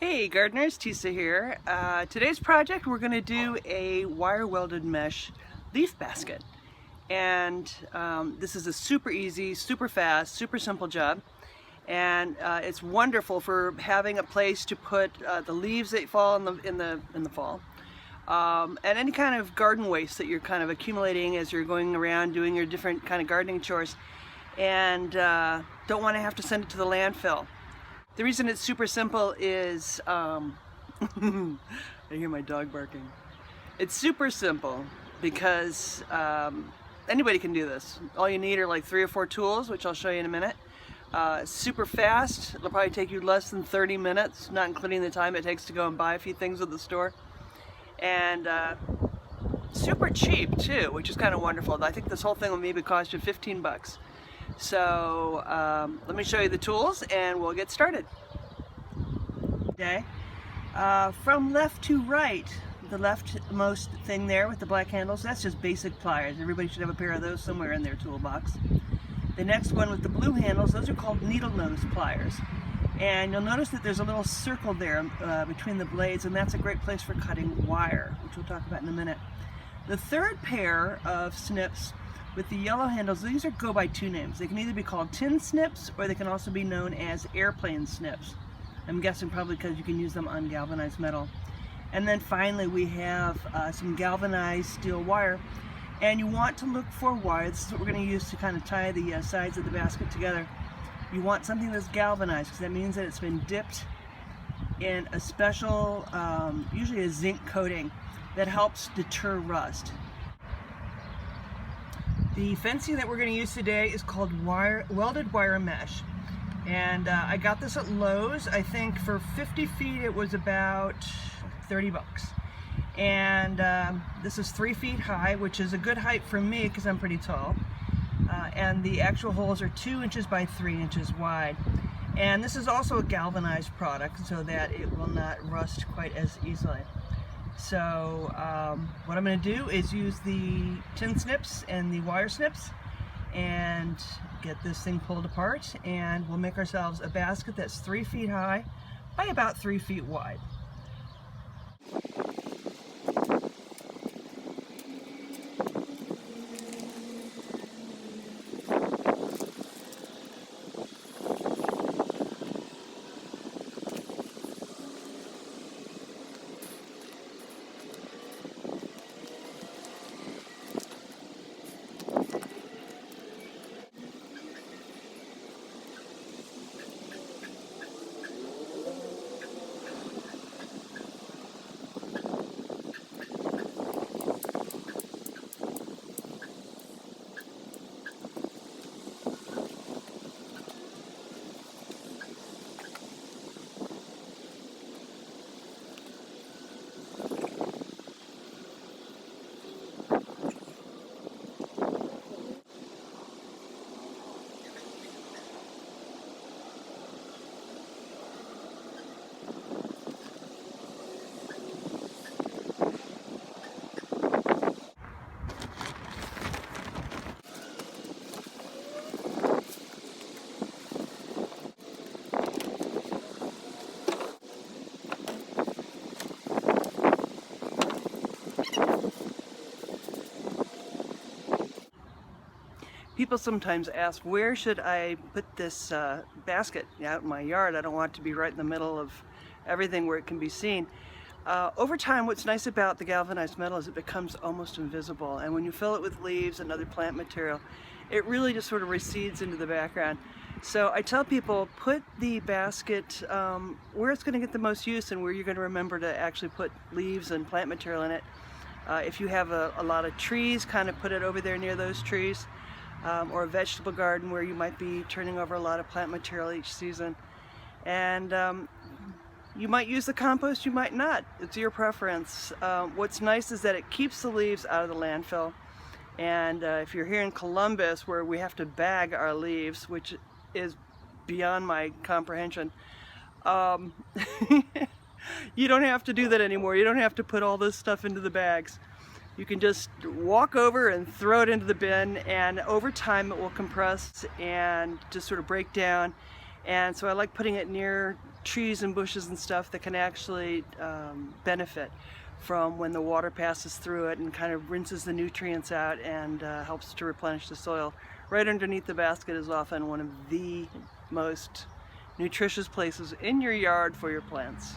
Hey gardeners, Tisa here. Today's project we're going to do a wire welded mesh leaf basket, and this is a super easy, super fast, super simple job, and it's wonderful for having a place to put the leaves that fall in the fall, and any kind of garden waste that you're kind of accumulating as you're going around doing your different kind of gardening chores, and don't want to have to send it to the landfill. The reason it's super simple is, I hear my dog barking. It's super simple because anybody can do this. All you need are like 3 or 4 tools, which I'll show you in a minute. Super fast. It'll probably take you less than 30 minutes, not including the time it takes to go and buy a few things at the store. And super cheap too, which is kind of wonderful. I think this whole thing will maybe cost you 15 bucks. So let me show you the tools and we'll get started. Okay. From left to right, the leftmost thing there with the black handles, that's just basic pliers. Everybody should have a pair of those somewhere in their toolbox. The next one with the blue handles, those are called needle nose pliers. And you'll notice that there's a little circle there between the blades, and that's a great place for cutting wire, which we'll talk about in a minute. The third pair of snips with the yellow handles, these go by 2 names. They can either be called tin snips or they can also be known as airplane snips. I'm guessing probably because you can use them on galvanized metal. And then finally we have some galvanized steel wire. And you want to look for wire. This is what we're going to use to kind of tie the sides of the basket together. You want something that's galvanized because that means that it's been dipped in a special, usually a zinc coating that helps deter rust. The fencing that we're going to use today is called welded wire mesh, and I got this at Lowe's. I think for 50 feet it was about 30 bucks, and this is 3 feet high, which is a good height for me because I'm pretty tall, and the actual holes are 2 inches by 3 inches wide, and this is also a galvanized product so that it will not rust quite as easily. So what I'm going to do is use the tin snips and the wire snips and get this thing pulled apart, and we'll make ourselves a basket that's 3 feet high by about 3 feet wide. People sometimes ask, where should I put this basket out in my yard? I don't want it to be right in the middle of everything where it can be seen. Over time, what's nice about the galvanized metal is it becomes almost invisible, and when you fill it with leaves and other plant material, it really just sort of recedes into the background. So I tell people, put the basket where it's going to get the most use and where you're going to remember to actually put leaves and plant material in it. If you have a lot of trees, kind of put it over there near those trees. Or a vegetable garden where you might be turning over a lot of plant material each season. And you might use the compost, you might not. It's your preference. What's nice is that it keeps the leaves out of the landfill. And if you're here in Columbus, where we have to bag our leaves, which is beyond my comprehension, you don't have to do that anymore. You don't have to put all this stuff into the bags. You can just walk over and throw it into the bin, and over time it will compress and just sort of break down. And so I like putting it near trees and bushes and stuff that can actually benefit from when the water passes through it and kind of rinses the nutrients out and helps to replenish the soil. Right underneath the basket is often one of the most nutritious places in your yard for your plants.